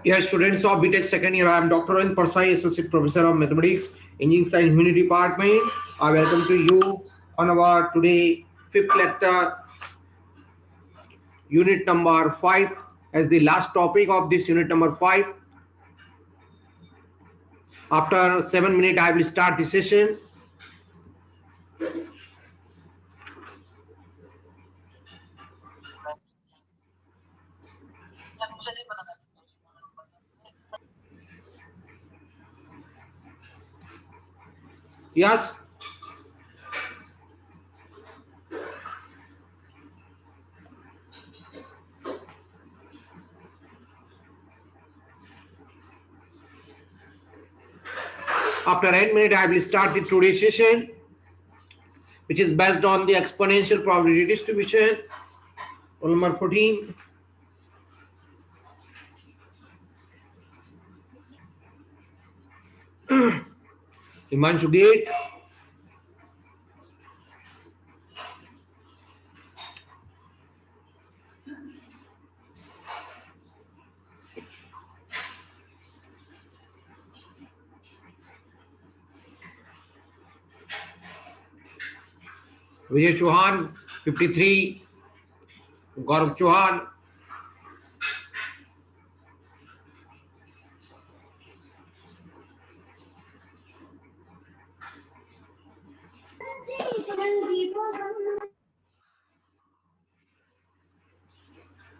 Yes, students of BTech second year, I am Dr. Rohit Parsai, Associate Professor of Mathematics, Engineering Science Humanity Department. I welcome to you on our today fifth lecture, unit number 5, as the last topic of this unit number 5. After 7 minutes, I will start the session. Yes. After 8 minutes, I will start the today's session, which is based on the exponential probability distribution. Roll number 14. Himanshu Gate. Vijay Chauhan, 53. Gaurav Chauhan.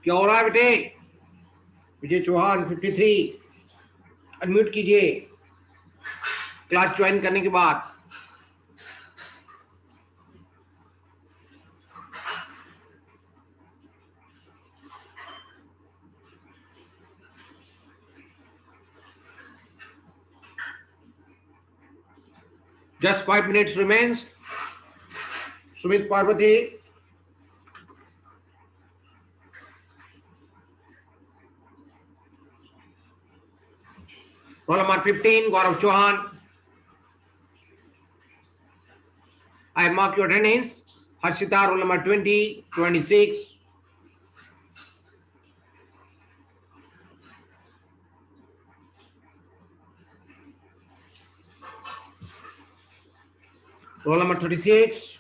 क्या हो रहा है बेटे? विजय Chauhan 53, unmute कीजिए class join करने के बाद. Just 5 minutes remains. Sumit Parvati. Roll number 15, Gaurav Chauhan. I mark your attendance. Harshita, roll number 20, 26. Roll number 36.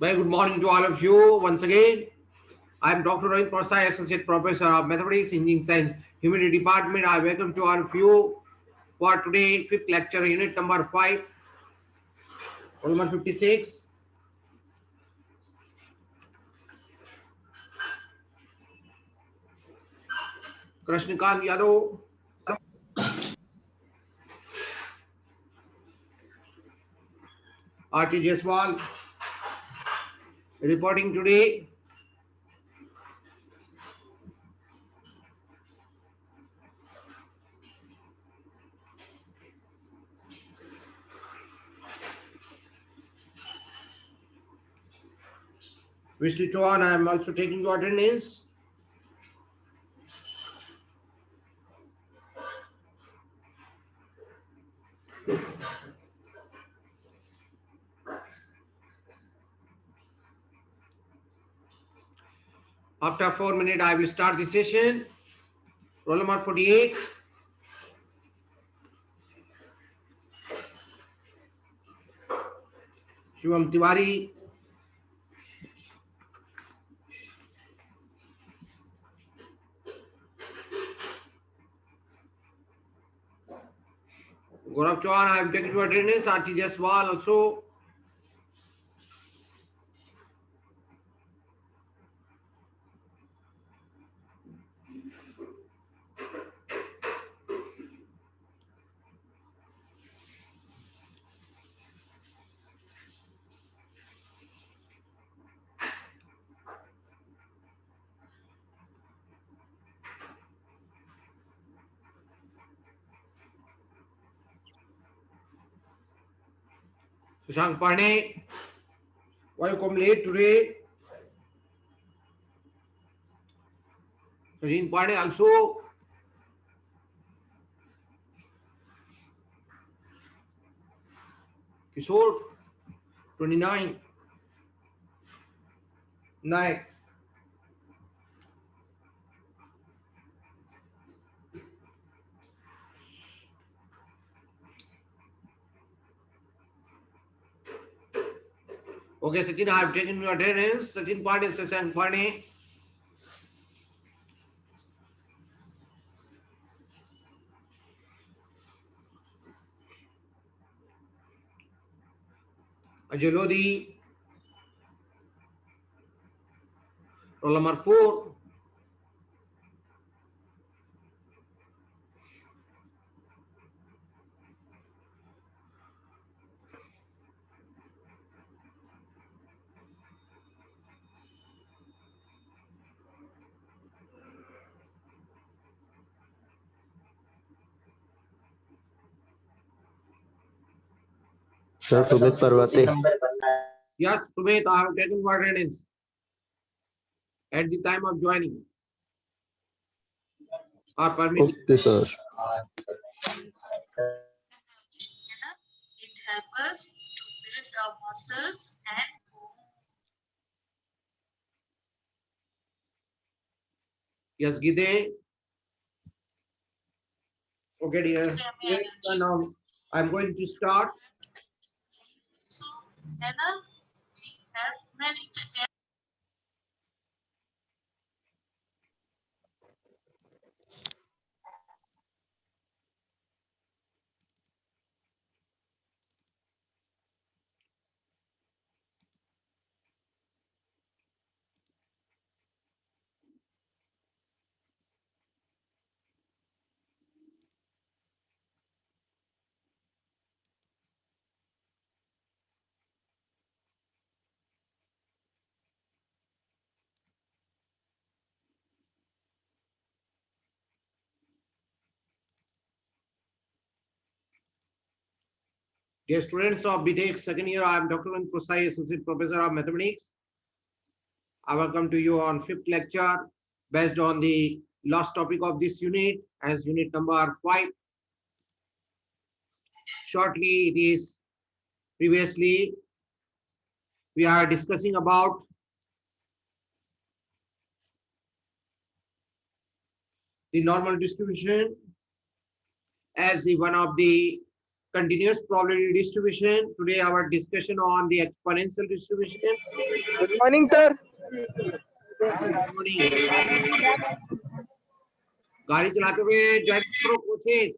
Very good morning to all of you once again. I am Dr. Rohit Parsai, Associate Professor of Mathematics, Engineering Science, Humanity Department. I welcome to all of you for today, fifth lecture, unit number 5, roll number 56. Krishnikant Yadav. R.T. Jaiswal reporting today. Vishnu Chauhan, I am also taking your attendance. After 4 minutes, I will start the session. Roll number 48. Shivam Tiwari. Gaurav Chauhan, I am taking your attendance. R.T. Jaiswal also. Shashank Pandey, why you come late today? Sachin Pandey also. Kishore, 29, night. Okay, Sachin, I have taken your attendance. Sachin Pandey, Shashank Pandey. Ajay Lodi, roll number 4. Sir Sumit Parvati. Yes, Sumit, I have taken your attendance at the time of joining or permitting. Okay, sir. Yes, Gide. Okay, dear. Now I'm going to start. Dear students of BTech second year, I am Dr. Anand Prasai, Associate Professor of Mathematics. I welcome to you on fifth lecture based on the last topic of this unit as unit number 5. Shortly, it is previously we are discussing about the normal distribution as the one of the continuous probability distribution. Today, our discussion on the exponential distribution. Good morning, sir. Good morning. गाड़ी चलाते हुए join करो coaches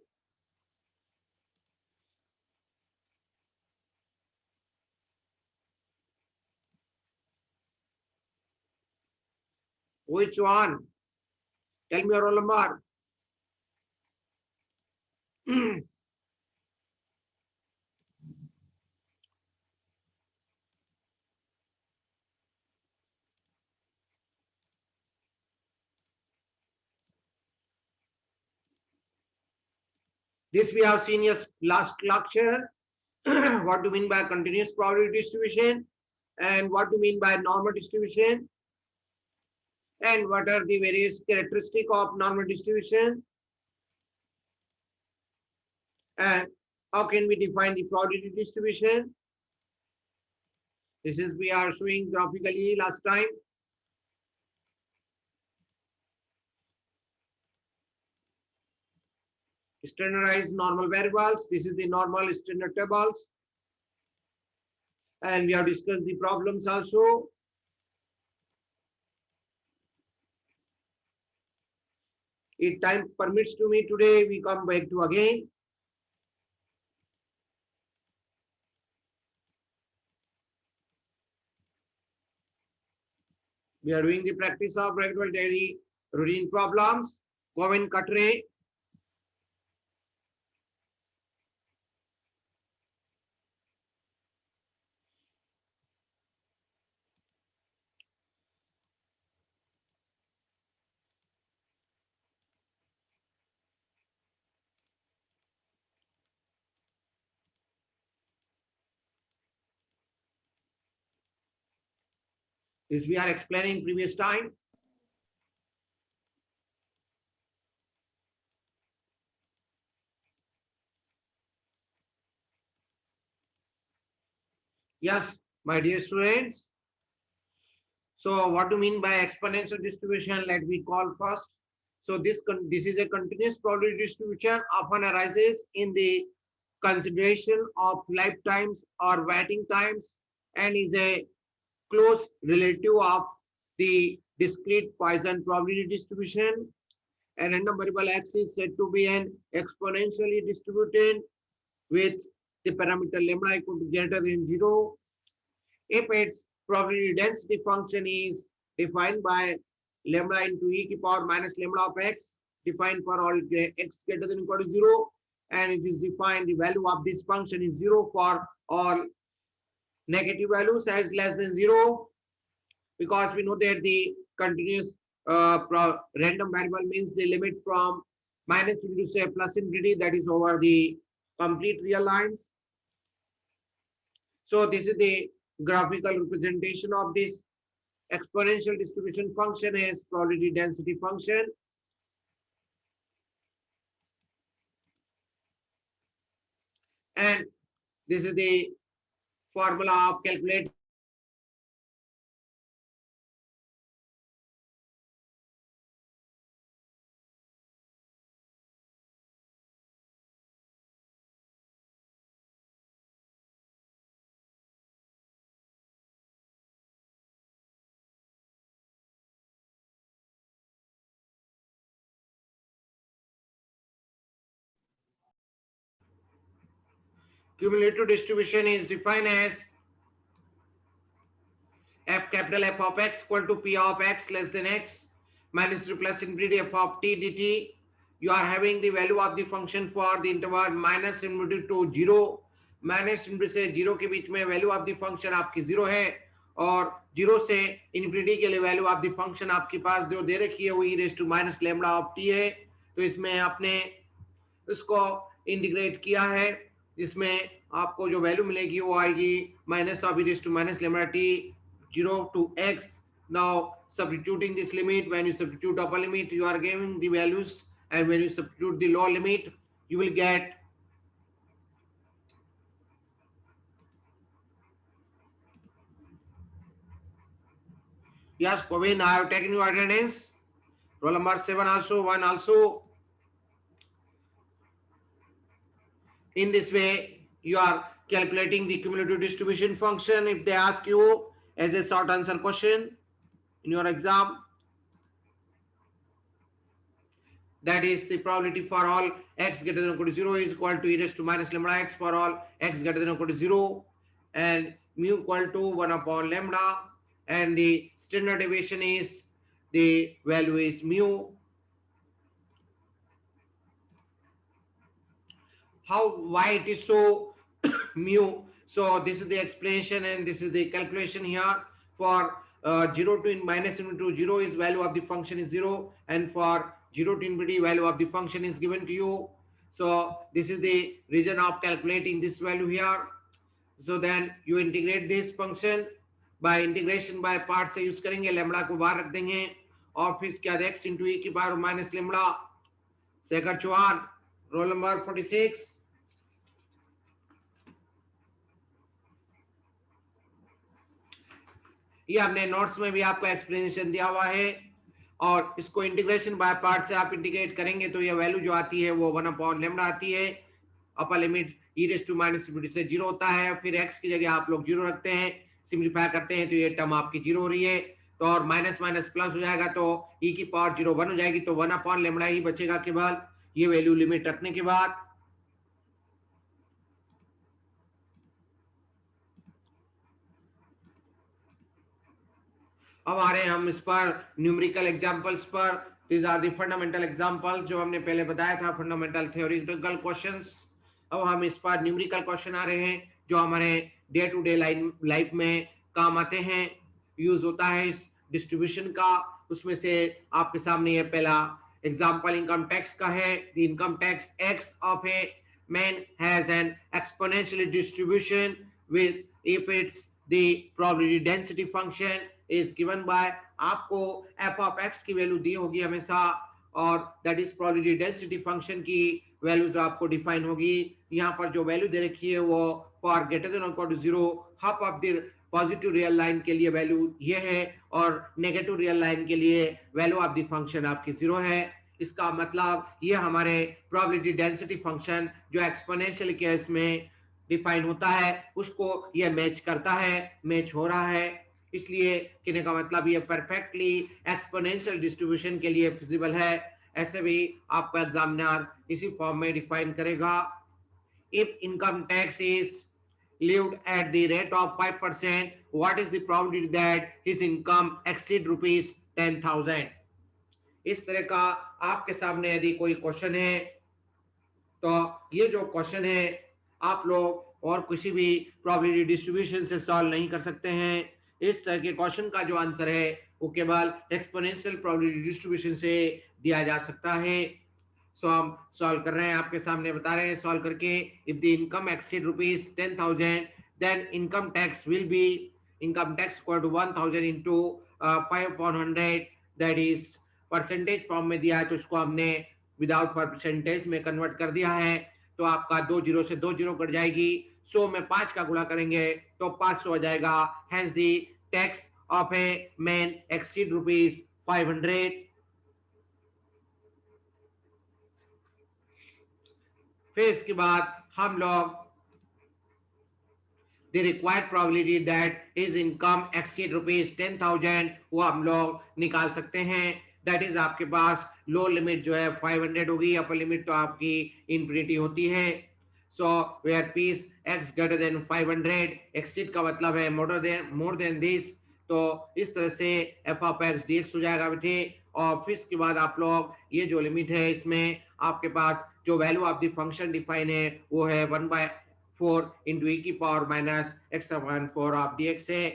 which one? Tell me your roll number. This we have seen yes last lecture. What do you mean by continuous probability distribution and what do you mean by normal distribution and what are the various characteristics of normal distribution and how can we define the probability distribution. This is we are showing graphically last time. Standardized normal variables. This is the normal standard tables. And we have discussed the problems also. If time permits to me today, we come back to again. We are doing the practice of regular daily routine problems. Govin Katre. This we are explaining previous time. Yes, my dear students. So what do you mean by exponential distribution? Let me call first. So this is a continuous probability distribution often arises in the consideration of lifetimes or waiting times and is a close relative of the discrete Poisson probability distribution. A random variable x is said to be an exponentially distributed with the parameter lambda equal to greater than 0 if its probability density function is defined by lambda into e to the power minus lambda of x, defined for all x greater than or equal to 0, and it is defined the value of this function is 0 for all negative values as less than 0, because we know that the continuous random variable means the limit from minus infinity to say plus infinity, that is over the complete real lines. So this is the graphical representation of this exponential distribution function as probability density function. And this is the formula of calculating cumulative distribution is defined as f capital F of x equal to p of x less than x minus 3 plus infinity f of t dt. You are having the value of the function for the interval minus infinity to 0, minus infinity से 0 के बीच में value of the function आपकी 0 है और 0 से infinity के लिए value of the function आपके पास जो दे रखी है वो e raise to minus lambda of t है. तो इसमें आपने इसको इंटीग्रेट किया है जिसमें आपको जो वैल्यू मिलेगी वो आएगी minus of e raise to minus lambda t 0 to x. Now substituting this limit, when you substitute upper limit you are giving the values, and when you substitute the lower limit you will get yes Pavin, I have taken your attendance. Roll number 7 also, 1 also. In this way you are calculating the cumulative distribution function. If they ask you as a short answer question in your exam, that is the probability for all x greater than or equal to 0 is equal to e raised to minus lambda x for all x greater than or equal to 0 and mu equal to 1 upon lambda, and the standard deviation is the value is mu. Why it is so mu? So this is the explanation and this is the calculation here. For 0 to minus infinity to 0 is value of the function is 0, and for 0 to infinity value of the function is given to you. So this is the reason of calculating this value here. So then you integrate this function by integration by part से use करेंगे, lambda को बाहर रख देंगे और फिर इसके बाद x इंटू e की पावर माइनस लैम्बडा. सेकंड चुआन रोल नंबर 46. ये हमने नोट्स में भी आपको एक्सप्लेनेशन दिया हुआ है और इसको इंटीग्रेशन बाय पार्ट से आप इंटीग्रेट करेंगे तो ये वैल्यू जो आती है वो 1 अपॉन लैम्डा आती है. Upper limit e raise to minus infinity से 0 होता है, फिर x की जगह आप लोग 0 रखते हैं, सिंपलीफाई करते हैं तो ये टर्म आपकी 0 हो रही है. तो और माइनस माइनस प्लस हो जाएगा तो e की पावर 0 1 हो जाएगी, तो 1 अपॉन लैम्डा ही बचेगा केवल ये वैल्यू लिमिट रखने के बाद. अब आ रहे हैं हम इस पर न्यूमेरिकल एग्जांपल्स पर. These are the fundamental example जो हमने पहले बताया था, फंडामेंटल थ्योरेटिकल क्वेश्चंस. अब हम इस पर न्यूमेरिकल क्वेश्चन आ रहे हैं जो हमारे डे टू डे लाइफ में काम आते हैं, यूज होता है इस डिस्ट्रीब्यूशन का. उसमें से आपके सामने ये पहला एग्जांपल इनकम टैक्स का है. The income tax x of a man has an exponential distribution with if it's the probability density function is given by, आपको एफ ऑफ एक्स की वैल्यू दी होगी हमेशा, और that is probability density function की value जो आपको define होगी। यहाँ पर जो वैल्यू दे रखी है वो for greater than equal to 0 half of the positive real line के लिए वैल्यू ये है, और नेगेटिव रियल लाइन के लिए वैल्यू ऑफ द फंक्शन आपकी 0 है। इसका मतलब ये हमारे प्रोबेबिलिटी डेंसिटी फंक्शन जो एक्सपोनेंशियल केस में डिफाइन होता है उसको ये मैच करता है, मैच हो रहा है। इसलिए कहने का मतलब ये परफेक्टली एक्सपोनेंशियल डिस्ट्रीब्यूशन के लिए फिजिबल है। ऐसे भी आपका एग्जामिनर इसी फॉर्म में डिफाइन करेगा। If income tax is lived at the rate of 5%, what is the probability that his income exceed rupees 10,000? इस तरह का आपके सामने यदि कोई क्वेश्चन है तो ये जो क्वेश्चन है आप लोग और किसी भी प्रोबेबिलिटी डिस्ट्रीब्यूशन से सॉल्व नहीं कर सकते हैं। इस तरह के क्वेश्चन का जो आंसर है वो केवल एक्सपोनेंशियल प्रोबेबिलिटी डिस्ट्रीब्यूशन से दिया जा सकता है। सो हम सॉल्व कर रहे हैं, आपके सामने बता रहे हैं सॉल्व करके। If the income exceed rupees 10,000 then income tax will be income tax equal to 1,000 into 5/100, that is percentage form में दिया है तो इसको हमने विदाउट परसेंटेज में कन्वर्ट कर दिया है। तो आपका 2 जीरो से 2 जीरो कट जाएगी, 100 में 5 का गुणा करेंगे तो 500 हो जाएगा। Hence the tax of a man exceed rupees 500। फिर इसके बाद हम लोग the required probability that his income exceed rupees 10,000 वो हम लोग निकाल सकते हैं। दैट इज आपके पास लो लिमिट जो है 500 होगी, अपर लिमिट तो आपकी इन्फिनिटी होती है। So where piece x greater than 500, exceed का मतलब है मोर देन दिस, तो इस तरह से F of x D x हो जाएगा बेटे। और फिर इसके बाद आप लोग ये जो लिमिट है इसमें आपके पास जो value of the function define है वो है 1/4 इंटू ई की power minus x upon 4 of D x है।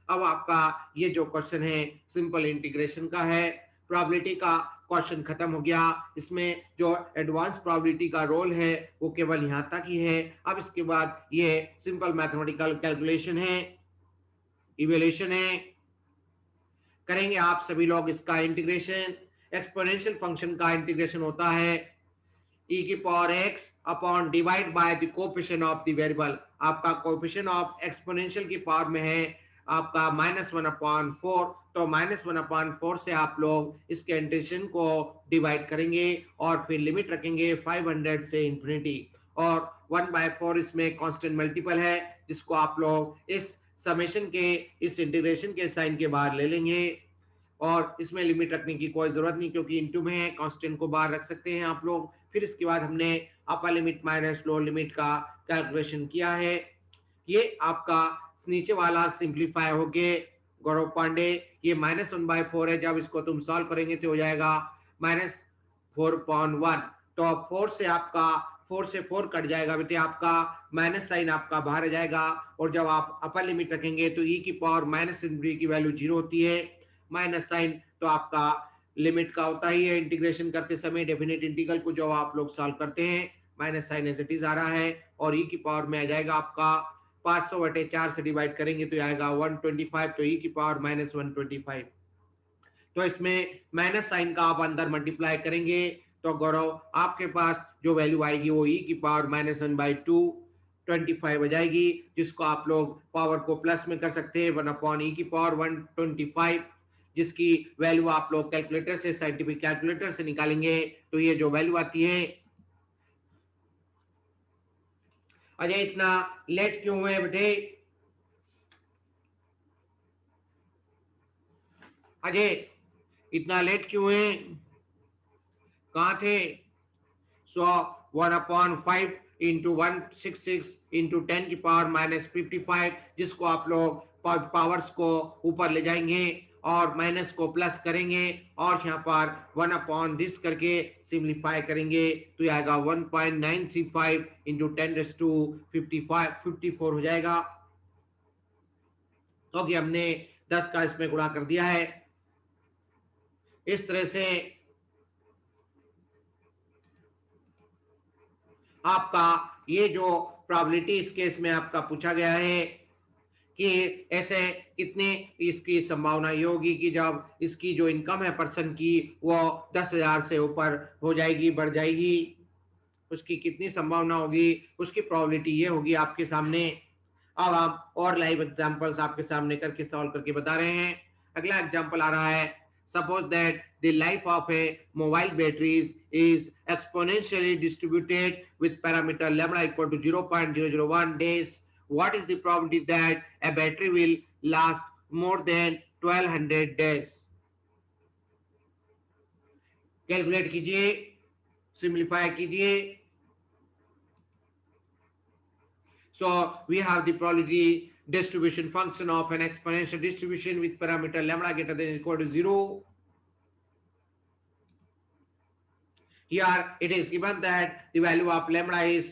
अब आपका ये जो क्वेश्चन है सिंपल इंटीग्रेशन का है, प्रोबेबिलिटी का क्वेश्चन खत्म हो गया। इसमें जो एडवांस प्रोबेबिलिटी का रोल है वो केवल यहाँ तक ही है। अब इसके बाद ये सिंपल मैथमेटिकल कैलकुलेशन है, इवैल्यूएशन है, करेंगे आप सभी लोग इसका इंटीग्रेशन। एक्सपोनेंशियल फंक्शन का इंटीग्रेशन होता है e की power x upon divide by the coefficient of the variable. आपका कोएफिशिएंट ऑफ एक्सपोनेंशियल की पावर में है आपका -1/4, तो -1/4 से आप लोग इसके इंटीग्रेशन को डिवाइड करेंगे और फिर लिमिट रखेंगे 500 से इंफिनिटी, और 1/4 इसमें कांस्टेंट मल्टीपल है जिसको आप लोग इस समेशन के इस इंटीग्रेशन के साइन के बाहर ले लेंगे, और इसमें लिमिट रखने की कोई जरूरत नहीं क्योंकि इनटू में है, कांस्टेंट को बाहर रख सकते हैं आप लोग। फिर इसके बाद हमने upper limit minus lower limit का कैलकुलेशन किया है। ये आपका नीचे वाला सिंप्लीफाई हो गए गौरव पांडे, ये -1/4 है, जब इसको तुम सॉल्व करेंगे तो हो जाएगा -4/1। तो 4 से आपका 4 से 4 कट जाएगा बेटे, आपका माइनस साइन आपका बाहर आ जाएगा, और जब आप अपर लिमिट रखेंगे तो e की पावर माइनस इनफिनिटी की वैल्यू 0 होती है। माइनस साइन तो आपका लिमिट का होता ही है इंटीग्रेशन करते समय, डेफिनेट इंटीग्रल को जो आप लोग सॉल्व करते हैं minus sign as it is आ रहा है, और e की पावर में आ जाएगा आपका 500/4 से डिवाइड करेंगे तो आएगा 125, तो e की पावर -125। तो इसमें माइनस साइन का आप अंदर मल्टीप्लाई करेंगे तो गौरव आपके पास जो वैल्यू आएगी वो e की पावर -1/2 25 हो जाएगी, जिसको आप लोग पावर को प्लस में कर सकते हैं 1/e की पावर 125, जिसकी वैल्यू आप लोग कैलकुलेटर से साइंटिफिक कैलकुलेटर से निकालेंगे तो ये जो वैल्यू आती है। अजय इतना लेट क्यों हुए बेटे? अजय इतना लेट क्यों हुए, कहाँ थे? सो 1/5 इंटू 166 इंटू 10 की पावर -55, जिसको आप लोग पावर्स को ऊपर ले जाएंगे और माइनस को प्लस करेंगे और यहाँ पर 1/this करके सिंप्लीफाई करेंगे तो आएगा 1.935 इंटू 10⁵54 हो जाएगा, क्योंकि हमने 10 का इसमें गुणा कर दिया है। इस तरह से आपका ये जो प्रोबेबिलिटी इस केस में आपका पूछा गया है कि ऐसे कितनी इसकी संभावना ये होगी कि जब इसकी जो इनकम है पर्सन की वो 10,000 से ऊपर हो जाएगी, बढ़ जाएगी, उसकी कितनी संभावना होगी, उसकी प्रोबेबिलिटी ये होगी आपके सामने। अब हम और लाइव एग्जांपल्स आपके सामने करके सॉल्व करके बता रहे हैं। अगला एग्जांपल आ रहा है, suppose that the life of a mobile batteries is exponentially distributed with parameter lambda equal to 0.001 days. What is the probability that a battery will last more than 1200 days? Calculate कीजिए, simplify कीजिए। So we have the probability distribution function of an exponential distribution with parameter lambda greater than or equal to 0. Here it is given that the value of lambda is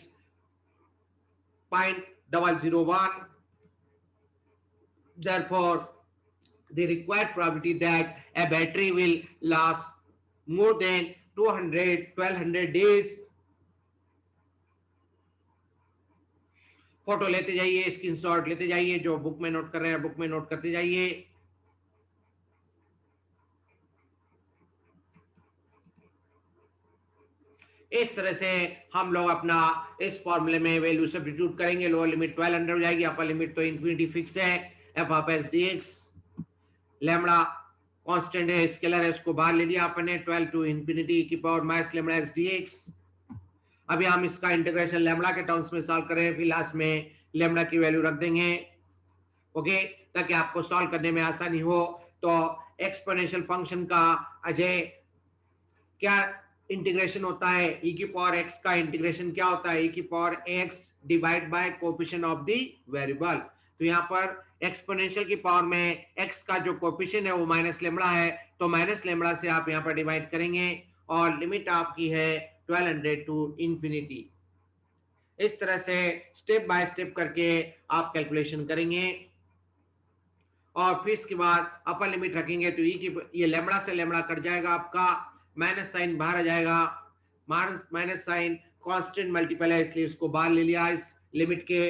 0.001. Therefore, the required probability that a battery will last more than 1200 days. Photo लेते जाइए, screenshot लेते जाइए, जो book में note कर रहे हैं book में नोट करते जाइए। इस तरह से हम लोग अपना इस फॉर्मूले में वैल्यू सब्स्टिट्यूट करेंगे। लोअर लिमिट 1200 हो जाएगी, अपर लिमिट तो इन्फिनिटी फिक्स है, F of x D x. Lambda constant है, स्केलर है, उसको बाहर ले लिया आपने, 12 टू इन्फिनिटी की power minus lambda x D x. अभी हम इसका इंटीग्रेशन लैम्बडा के टर्म्स में सॉल्व करें, फिर लास्ट में लैम्बडा की वैल्यू रख देंगे, ओके, ताकि आपको सॉल्व करने में आसानी हो। तो एक्सपोनेंशियल फंक्शन का अजय क्या इंटीग्रेशन होता है, e की पावर x का इंटीग्रेशन क्या होता है, e की power x divide by coefficient of the variable. तो यहाँ पर एक्सपोनेंशियल की पावर में x का जो कोएफिशिएंट है वो माइनस लैम्बडा है, तो माइनस लैम्बडा से आप यहाँ पर डिवाइड करेंगे और लिमिट आपकी है 1200 टू इंफिनिटी। इस तरह से स्टेप बाय स्टेप करके आप कैलकुलेशन करेंगे और फिर इसके बाद अपर लिमिट रखेंगे तो ई की ये लैम्बडा से लैम्बडा कट जाएगा, आपका माइनस साइन बाहर आ जाएगा, माइनस साइन कांस्टेंट मल्टीपल है इसलिए उसको बाहर ले लिया इस लिमिट के।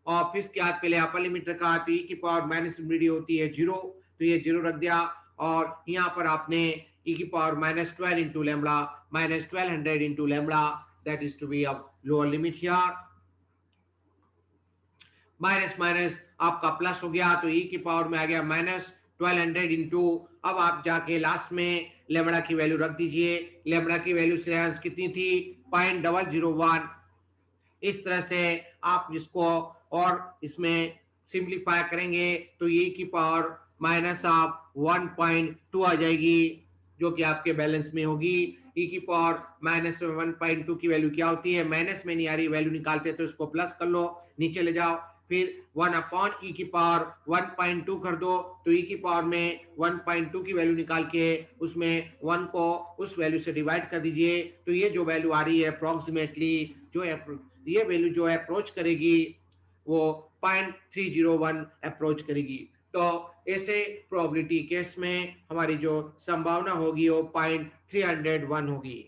और फिर इसके बाद पहले अपर लिमिट रखा तो ई की पावर माइनस इंफिनिटी होती है 0, तो ये 0 रख दिया और यहाँ पर आपने e की power minus 12 into lambda minus 1200 into lambda, that is to be a lower limit here. Minus minus आपका प्लस हो गया तो e की पावर में आ गया माइनस 1200 इंटू, अब आप जाके लास्ट में लैम्बडा की वैल्यू रख दीजिए। लैम्बडा की वैल्यू श्रेयांश कितनी थी, 0.001। इस तरह से आप जिसको और इसमें सिंप्लीफाई करेंगे तो e की पावर माइनस आप 1.2 आ जाएगी, जो कि आपके बैलेंस में होगी। e की पावर माइनस 1.2 की वैल्यू क्या होती है, माइनस में नहीं आ रही वैल्यू निकालते तो इसको प्लस कर लो, नीचे ले जाओ, फिर 1 अपॉन e की पावर 1.2 कर दो, तो e की पावर में 1.2 की वैल्यू निकाल के उसमें 1 को उस वैल्यू से डिवाइड कर दीजिए। तो ये जो वैल्यू आ रही है अप्रोक्सीमेटली जो ये वैल्यू जो अप्रोच करेगी वो 0.301 अप्रोच करेगी। तो ऐसे प्रोबेबिलिटी केस में हमारी जो संभावना होगी वो 0.301 होगी।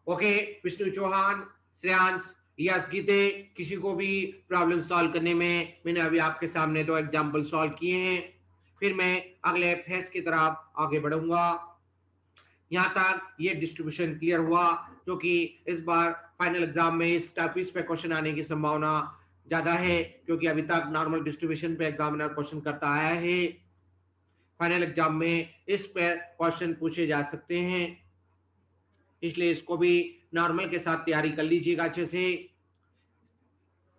ओके, विष्णु चौहान, श्रेयांश, यस गीते, किसी को भी प्रॉब्लम सॉल्व करने में, मैंने अभी आपके सामने 2 एग्जांपल सॉल्व किए हैं, फिर मैं अगले फेज की तरफ आगे बढ़ूंगा। यहाँ तक ये डिस्ट्रीब्यूशन क्लियर हुआ, क्योंकि इस बार फाइनल एग्जाम में इस टॉपिक पे क्वेश्चन आने की संभावना ज्यादा है, क्योंकि अभी तक नॉर्मल डिस्ट्रीब्यूशन पे एग्जामिनर क्वेश्चन करता आया है। फाइनल एग्जाम में इस पर क्वेश्चन पूछे जा सकते हैं, इसलिए इसको भी नॉर्मल के साथ तैयारी कर लीजिएगा अच्छे से।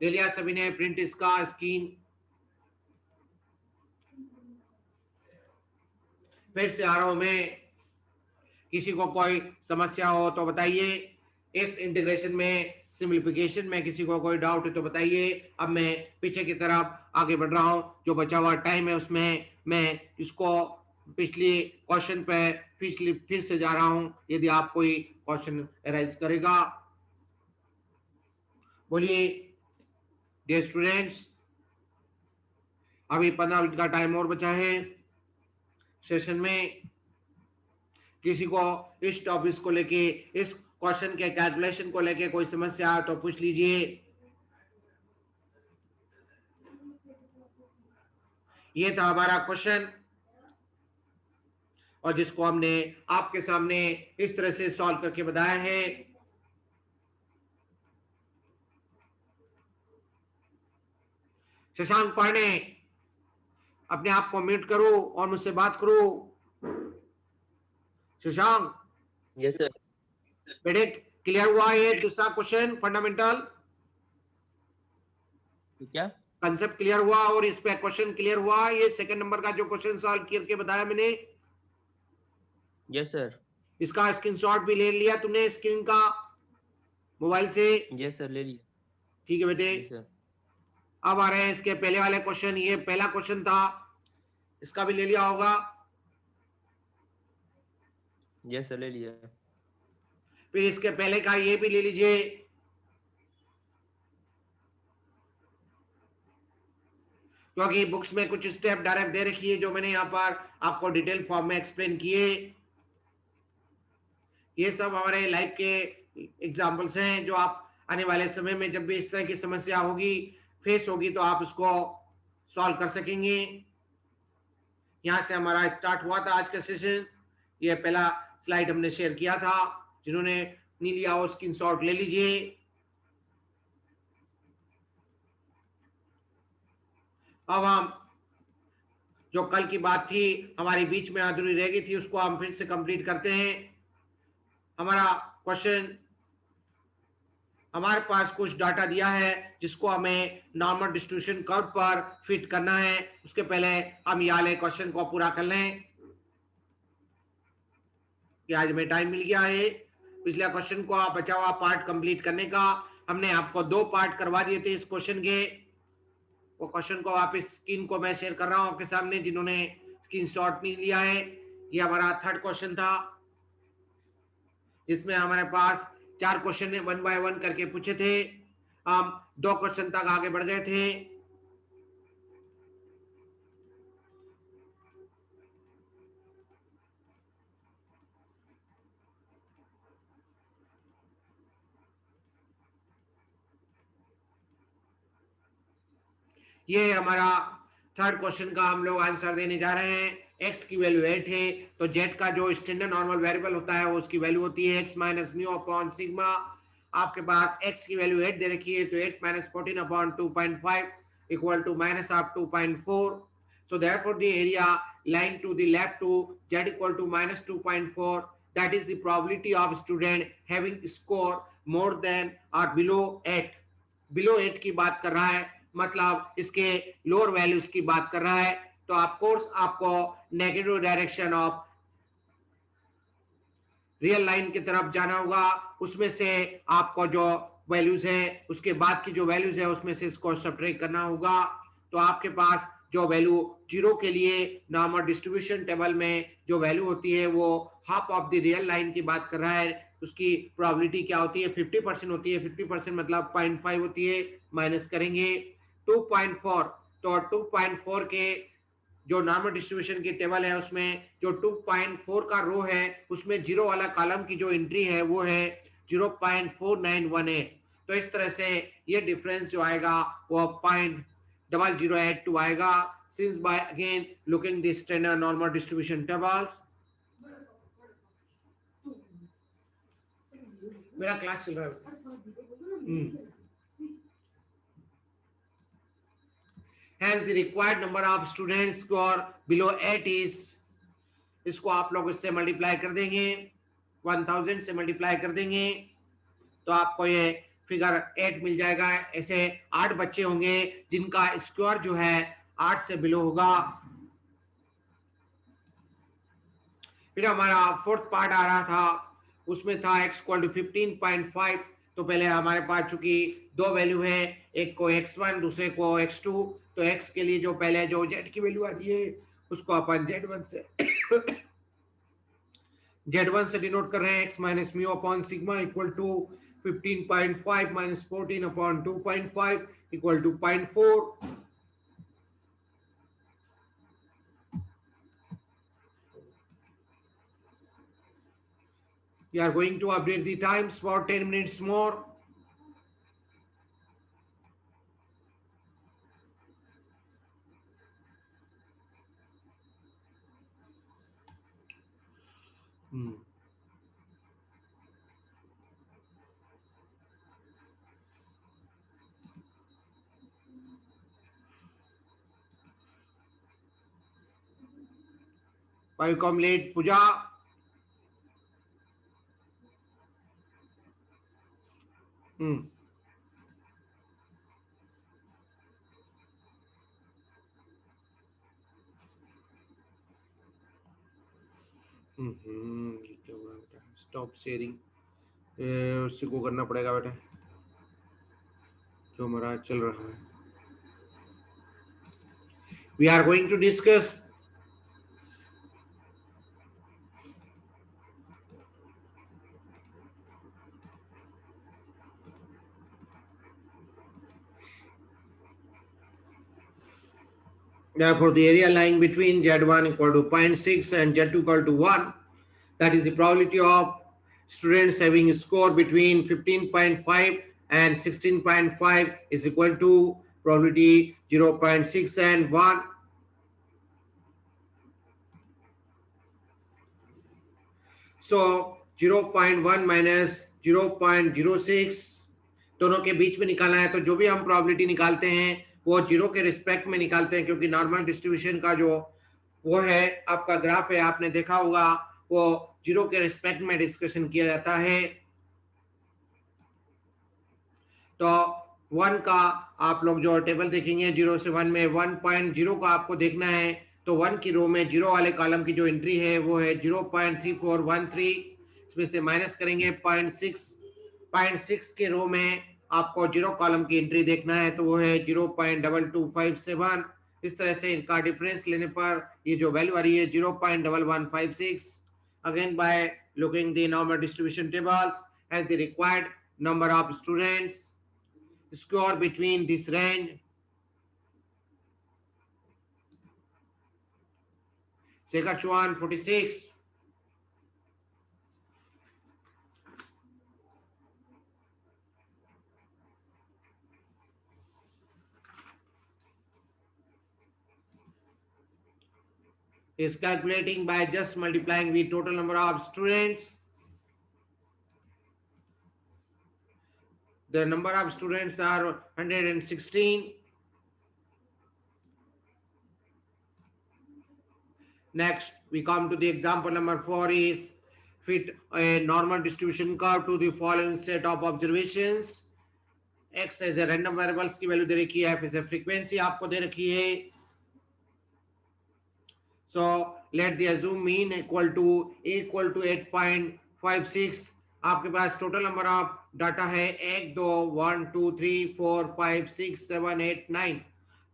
ले लिया सभी ने प्रिंट इसका स्क्रीन, फिर से आ रहा हूं मैं, किसी को कोई समस्या हो तो बताइए। इस इंटीग्रेशन में सिंप्लीफिकेशन में किसी को कोई डाउट है तो बताइए। अब मैं पीछे की तरफ आगे बढ़ रहा हूं, जो बचा हुआ टाइम है उसमें मैं इसको पिछले क्वेश्चन पे फिर से जा रहा हूं, यदि आप कोई क्वेश्चन अराइज करेगा। बोलिए डियर स्टूडेंट्स, अभी 15 मिनट का टाइम और बचा है सेशन में। किसी को इस टॉपिक को लेके, इस क्वेश्चन के कैलकुलेशन को लेके कोई समस्या है तो पूछ लीजिए। ये था हमारा क्वेश्चन, और जिसको हमने आपके सामने इस तरह से सॉल्व करके बताया है। शशांक पांडे, अपने आप को म्यूट करो और मुझसे बात करो। Shashank yes sir. बेटे, क्लियर हुआ ये दूसरा क्वेश्चन फंडामेंटल क्या कंसेप्ट क्लियर हुआ, और इस पे क्वेश्चन क्लियर हुआ? ये सेकंड नंबर का जो क्वेश्चन सॉल्व करके बताया मैंने, यस सर। इसका स्क्रीनशॉट भी ले लिया तुमने स्क्रीन का मोबाइल से? यस सर, ले लिया। ठीक है बेटे। Yes sir. अब आ रहे हैं इसके पहले वाले क्वेश्चन। ये पहला क्वेश्चन था, इसका भी ले लिया होगा। यस सर, ले लिया। फिर इसके पहले का ये भी ले लीजिए। क्योंकि बुक्स में कुछ स्टेप डायरेक्ट दे रखी है जो मैंने यहाँ पर आपको डिटेल फॉर्म में एक्सप्लेन किए। ये सब हमारे लाइफ के एग्जाम्पल्स हैं जो आप आने वाले समय में जब भी इस तरह की समस्या होगी, फेस होगी, तो आप उसको सॉल्व कर सकेंगे। यहां से हमारा स्टार्ट हुआ था आज का सेशन। ये पहला स्लाइड हमने शेयर किया था, जिन्होंने नहीं लिया वो स्क्रीनशॉट ले लीजिए। अब हम जो कल की बात थी हमारी बीच में अधूरी रह गई थी, उसको हम फिर से कंप्लीट करते हैं। हमारा क्वेश्चन, हमारे पास कुछ डाटा दिया है जिसको हमें नॉर्मल डिस्ट्रीब्यूशन कर्व पर फिट करना है। उसके पहले हम ये वाले क्वेश्चन को पूरा कर लें कि आज हमें टाइम मिल गया है पिछले क्वेश्चन को बचा हुआ पार्ट कंप्लीट करने का। हमने आपको 2 पार्ट करवा दिए थे इस क्वेश्चन के। वो क्वेश्चन को वापस स्क्रीन को मैं शेयर कर रहा हूं आपके सामने, जिन्होंने स्क्रीनशॉट नहीं लिया है। ये हमारा थर्ड क्वेश्चन था, जिसमें हमारे पास 4 क्वेश्चन 1 बाय 1 करके पूछे थे। हम 2 क्वेश्चन तक आगे बढ़ गए थे। ये हमारा थर्ड क्वेश्चन का हम लोग आंसर देने जा रहे हैं। x की वैल्यू 8 है, तो z का जो स्टैंडर्ड नॉर्मल वेरिएबल होता है वो उसकी वैल्यू होती है x minus mu upon sigma. आपके पास x की वैल्यू 8 दे रखी है, तो 8 minus 14 upon 2.5 equal to minus of 2.4। so therefore the area lying to the left to z equal to minus 2.4, that is the probability of student having score more than or below 8। Below 8 की बात कर रहा है, मतलब इसके lower values की बात कर रहा है। तो ऑफ कोर्स आपको negative direction of real line की तरफ जाना होगा। उसमें से आपको जो वैल्यूज है उसके बाद की जो वैल्यूज है उसमें से इसको सब्ट्रैक्ट करना होगा। तो आपके पास जो वैल्यू 0 के लिए नॉर्मल डिस्ट्रीब्यूशन टेबल में जो वैल्यू होती है वो half of the real line की बात कर रहा है। उसकी प्रोबेबिलिटी क्या होती है? 50% होती है। 50% मतलब 0.5 होती है। माइनस करेंगे 2.4, तो 2.4 के जो नॉर्मल डिस्ट्रीब्यूशन की टेबल है उसमें जो 2.4 का रो है उसमें 0 वाला कॉलम की जो एंट्री है वो है 0.491 तो इस तरह से ये डिफरेंस जो आएगा वो 0.0082 आएगा। Since by again looking the standard normal distribution tables. मेरा क्लास चल रहा है। Hence the required number of students score below 8 is, इसको आप लोग इससे मल्टीप्लाई कर देंगे, 1000 से मल्टीप्लाई कर देंगे तो आपको ये फिगर 8 मिल जाएगा। ऐसे 8 बच्चे होंगे जिनका स्कोर जो है 8 से बिलो होगा। फिर हमारा फोर्थ पार्ट आ रहा था, उसमें था x इक्वल टू 15.5। तो पहले हमारे पास चूंकि 2 वैल्यू है, एक को x1 दूसरे को x2, तो x के लिए जो पहले जो z की वैल्यू आ रही है उसको अपन z1 से z1 से डिनोट कर रहे हैं। x minus mu upon sigma equal to 15.5 minus 14 upon 2.5 equal to 0.4। We are going to update the times for 10 minutes more. Why you come late, Pooja? Stop sharing, उसी को करना पड़ेगा बेटा जो हमारा चल रहा है. We are going to discuss therefore the area lying between Z1 equal to 0.6 and Z2 equal to 1, that is the probability of students having a score between 15.5 and 16.5 is equal to probability 0.6 and 1. So 0.1 minus 0.06 दोनों के बीच में निकालना है. तो जो भी हम probability निकालते हैं वो जीरो के रिस्पेक्ट में निकालते हैं, क्योंकि नॉर्मल डिस्ट्रीब्यूशन का जो वो है आपका ग्राफ है, आपने देखा होगा वो जीरो के रिस्पेक्ट में डिस्कशन किया जाता है. तो 1 का आप लोग जो टेबल देखेंगे 0 से 1 में 1.0 का आपको देखना है. तो 1 की रो में जीरो वाले कॉलम की जो एंट्री है वो है 0.3413. इसमें से माइनस करेंगे 0.6 के रो में आपको जीरो कॉलम की एंट्री देखना है, तो वो है 0.2257. इस तरह से इनका डिफरेंस लेने पर ये जो वैल्यू आ रही है 0.1156. Again by looking the normal distribution tables as the required number of students score between this range. Saskatchewan 46. Is calculating by just multiplying the total number of students. The number of students are 116. Next, we come to the example number 4 is fit a normal distribution curve to the following set of observations. X as a random variables की value दे रखी है, F as a frequency आपको दे रखी है. So let the assume mean equal to 8.56. आपके पास total number of data है 1 2 1 2 3 4 5 6 7 8 9.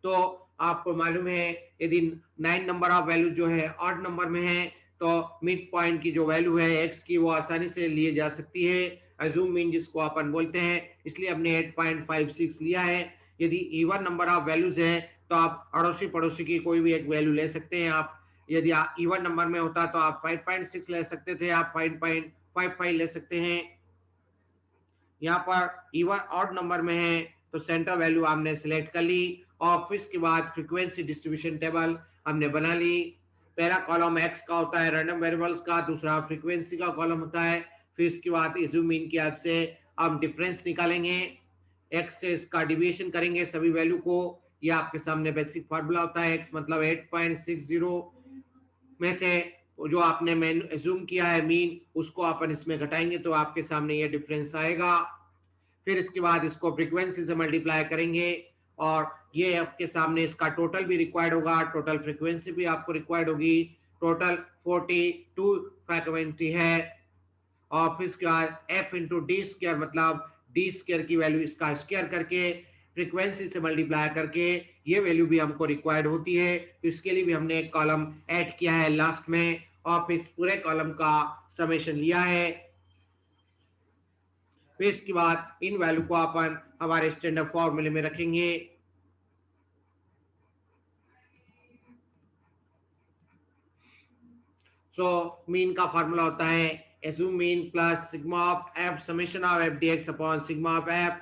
तो आपको मालूम है यदि 9 नंबर ऑफ वैल्यू जो है ऑड नंबर में है तो मिड पॉइंट की जो वैल्यू है x की वो आसानी से लिए जा सकती है. अज्यूम मीन जिसको अपन बोलते हैं, इसलिए हमने 8.56 लिया है. यदि इवन नंबर ऑफ वैल्यूज है तो आप अड़ोसी पड़ोसी की कोई भी एक वैल्यू ले सकते हैं. आप यदि इवन नंबर में होता तो आप 5.6 ले सकते थे, आप 5.55 ले सकते हैं. यहाँ पर इवन ऑड नंबर में है तो सेंटर वैल्यू हमने सिलेक्ट कर ली और फिर इसके बाद फ्रीक्वेंसी डिस्ट्रीब्यूशन टेबल हमने बना ली. पहला कॉलम x का होता है रैंडम वेरिएबल्स का, दूसरा फ्रीक्वेंसी का कॉलम होता है. फिर इसके बाद अज्यूम मीन की हेल्प से हम डिफरेंस निकालेंगे, x से इसका डिविएशन करेंगे सभी वैल्यू को. ये आपके सामने बेसिक फार्मूला होता है. x मतलब 8.60 में से जो आपने अज्यूम किया है मीन, उसको अपन इसमें घटाएंगे तो आपके सामने ये डिफरेंस आएगा. फिर इसके बाद इसको फ्रीक्वेंसी से मल्टीप्लाई करेंगे और ये आपके सामने इसका टोटल भी रिक्वायर्ड होगा, टोटल फ्रीक्वेंसी भी आपको रिक्वायर्ड होगी. टोटल 42 फ्रीक्वेंसी है और फिर इसके बाद f इंटू डी स्क्वायर मतलब डी स्क्वायर की वैल्यू इसका स्क्वायर करके फ्रीक्वेंसी से मल्टीप्लाई करके ये वैल्यू भी हमको रिक्वायर्ड होती है. तो इसके लिए भी हमने एक कॉलम ऐड किया है लास्ट में और फिर इस पूरे कॉलम का समेशन लिया है. फिर इसके बाद इन वैल्यू को अपन हमारे स्टैंडर्ड फॉर्मूले में रखेंगे. सो मीन का फॉर्मूला होता है assume mean plus sigma of f summation of f dx upon sigma of f.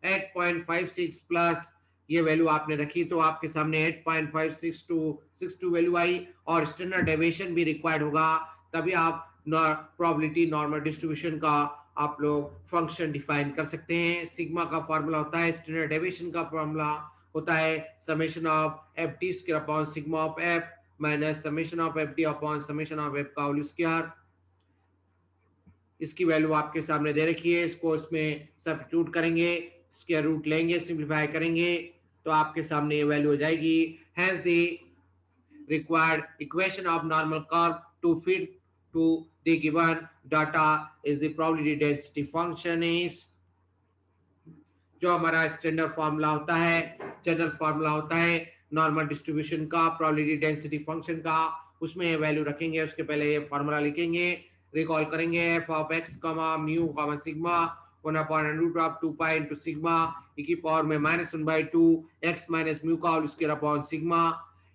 8.56 plus ये वैल्यू आपने रखी तो आपके सामने 8.56 to 62 वैल्यू आई और स्टैंडर्ड डेविएशन भी रिक्वायर्ड होगा, तभी आप प्रोबेबिलिटी नॉर्मल डिस्ट्रीब्यूशन का आप लोग फंक्शन डिफाइन कर सकते हैं। सिग्मा का फॉर्मूला होता है, स्टैंडर्ड डेविएशन का फॉर्मूला होता है summation of F T square upon sigma of F minus summation of F D upon summation of F का होल स्क्वायर। इसकी वैल्यू आपके सामने दे रखी है, इसको इसमें सब्स्टिट्यूट करेंगे, स्क्वायर रूट लेंगे, सिंपलीफाई करेंगे तो आपके सामने ये वैल्यू हो जाएगी। Hence the required equation of normal curve to fit to the given data is the probability density function is, जो हमारा स्टैंडर्ड फॉर्मूला होता है, जनरल फॉर्मूला होता है नॉर्मल डिस्ट्रीब्यूशन का, प्रोबेबिलिटी डेंसिटी फंक्शन का, उसमें ये वैल्यू रखेंगे। उसके पहले ये फॉर्मूला लिखेंगे, रिकॉल करेंगे f of x comma mu comma sigma 1/√2 pi into sigma e की पावर में -1/2 x माइनस म्यू का whole square upon sigma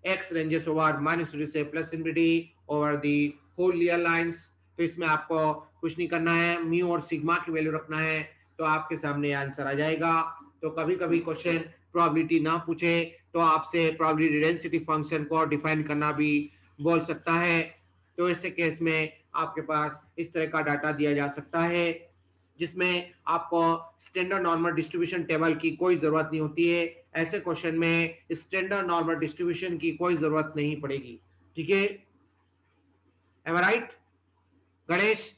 x ranges over -2 से +∞ over the whole real lines. तो इसमें आपको कुछ नहीं करना है, म्यू और सिग्मा की वैल्यू रखना है तो आपके सामने आंसर आ जाएगा। तो कभी कभी क्वेश्चन प्रोबेबिलिटी ना पूछे तो आपसे प्रोबेबिलिटी डेंसिटी फंक्शन को डिफाइन करना भी बोल सकता है। तो ऐसे केस में आपके पास इस तरह का डाटा दिया जा सकता है जिसमें आपको स्टैंडर्ड नॉर्मल डिस्ट्रीब्यूशन टेबल की कोई जरूरत नहीं होती है। ऐसे क्वेश्चन में स्टैंडर्ड नॉर्मल डिस्ट्रीब्यूशन की कोई जरूरत नहीं पड़ेगी। ठीक है, एम आई राइट? गणेश,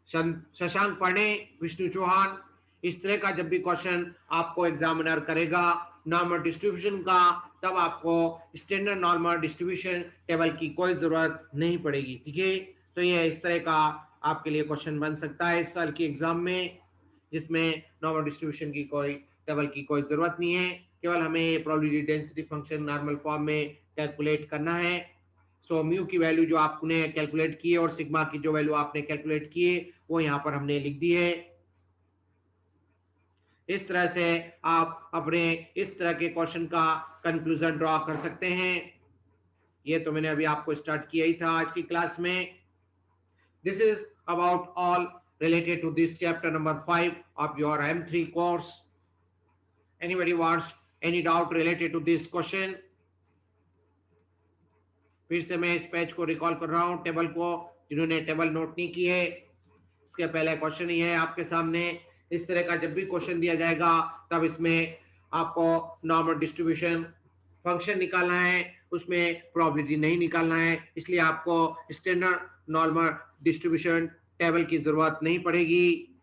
शशांक पांडे, विष्णु चौहान, इस तरह का जब भी क्वेश्चन आपको एग्जामिनर करेगा नॉर्मल डिस्ट्रीब्यूशन का, तब आपको स्टैंडर्ड नॉर्मल डिस्ट्रीब्यूशन टेबल की कोई जरूरत नहीं पड़ेगी। ठीक है, तो ये इस तरह का आपके लिए क्वेश्चन बन सकता है इस साल की एग्जाम में, जिसमें नॉर्मल डिस्ट्रीब्यूशन की कोई टेबल की कोई जरूरत नहीं है, केवल हमें probability density function normal form में कैलकुलेट करना है। सो म्यू की वैल्यू जो आपने कैलकुलेट की है और सिग्मा की जो वैल्यू आपने कैलकुलेट की है वो यहाँ पर हमने लिख दी है। इस तरह से आप अपने इस तरह के क्वेश्चन का कंक्लूजन ड्रॉ कर सकते हैं। ये तो मैंने अभी आपको स्टार्ट किया ही था आज की क्लास में। This is about all related to this chapter number 5 of your M3 course. Anybody wants any doubt related to this question? फिर से मैं इस पेज को रिकॉल कर रहा हूँ, टेबल को, जिन्होंने टेबल नोट नहीं की है। इसके पहले क्वेश्चन ही है आपके सामने। इस तरह का जब भी क्वेश्चन दिया जाएगा तब इसमें आपको नॉर्मल डिस्ट्रीब्यूशन फंक्शन निकालना है, उसमें प्रोबेबिलिटी नहीं निकालना है, इसलिए आपको स्टैंडर्ड नॉर्मल डिस्ट्रीब्यूशन टेबल की जरूरत नहीं पड़ेगी।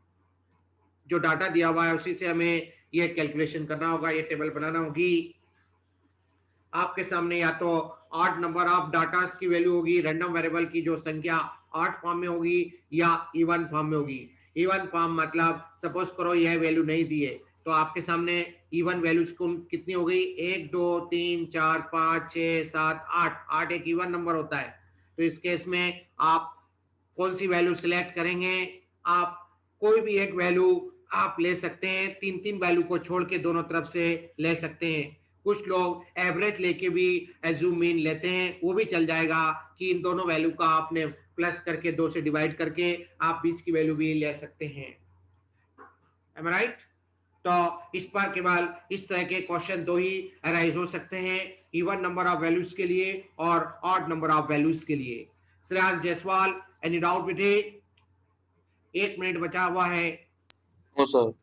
जो डाटा दिया हुआ है उसी से हमें ये कैलकुलेशन करना होगा, ये टेबल बनाना होगी। आपके सामने या तो 8 नंबर ऑफ डाटास की वैल्यू होगी, रैंडम वेरिएबल की जो संख्या 8 फॉर्म में होगी या इवन फॉर्म में होगी। इवन फॉर्म मतलब सपोज करो यह वैल्यू नहीं दी है तो आपके सामने इवन वैल्यूज कितनी हो गई, 1 2 3 4 5 6 7 8, 8 एक इवन नंबर होता है। तो इस केस में आप कौन सी वैल्यू सिलेक्ट करेंगे? आप कोई भी एक वैल्यू आप ले सकते हैं, 3 वैल्यू को छोड़ के दोनों तरफ से ले सकते हैं। कुछ लोग एवरेज लेके भी एज्यूम मीन लेते हैं, वो भी चल जाएगा कि इन दोनों वैल्यू का आपने प्लस करके 2 से डिवाइड करके आप बीच की वैल्यू भी ले सकते हैं। एम आई राइट? तो इस पर केवल इस तरह के क्वेश्चन 2 ही अराइज हो सकते हैं, इवन नंबर ऑफ वैल्यूज के लिए और ऑड नंबर ऑफ वैल्यूज के लिए। श्रेयांश जायसवाल, एनी डाउट बेटे? 1 मिनट बचा हुआ है। No sir.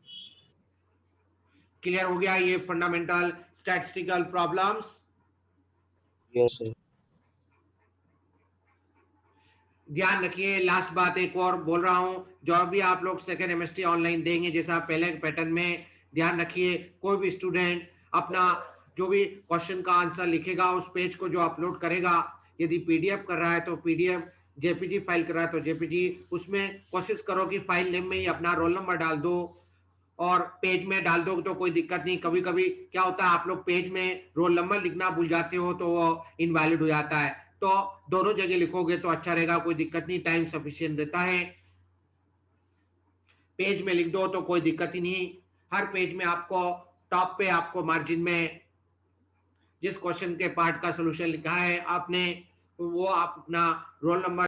क्लियर हो गया ये fundamental statistical problems? Yes sir. ध्यान रखिए, लास्ट बात एक और बोल रहा हूं, जो भी आप लोग सेकेंड एमएसटी ऑनलाइन देंगे जैसा पहले पैटर्न में, ध्यान रखिए कोई भी स्टूडेंट अपना जो भी क्वेश्चन का आंसर लिखेगा उस पेज को जो अपलोड करेगा, यदि पीडीएफ कर रहा है तो पीडीएफ, जेपीजी फाइल कर रहा है तो जेपीजी, उसमें कोशिश करो कि फाइल नेम में ही अपना रोल नंबर डाल दो और पेज में डाल दो तो कोई दिक्कत नहीं। कभी कभी क्या होता है आप लोग पेज में रोल नंबर लिखना भूल जाते हो तो वो इनवैलिड हो जाता है, तो दोनों जगह लिखोगे तो अच्छा रहेगा, कोई दिक्कत नहीं, टाइम सफिशिएंट रहता है। पेज में लिख दो तो कोई दिक्कत ही नहीं। हर पेज में आपको टॉप पे आपको मार्जिन में जिस क्वेश्चन के पार्ट का सॉल्यूशन लिखा है आपने वो आप अपना रोल नंबर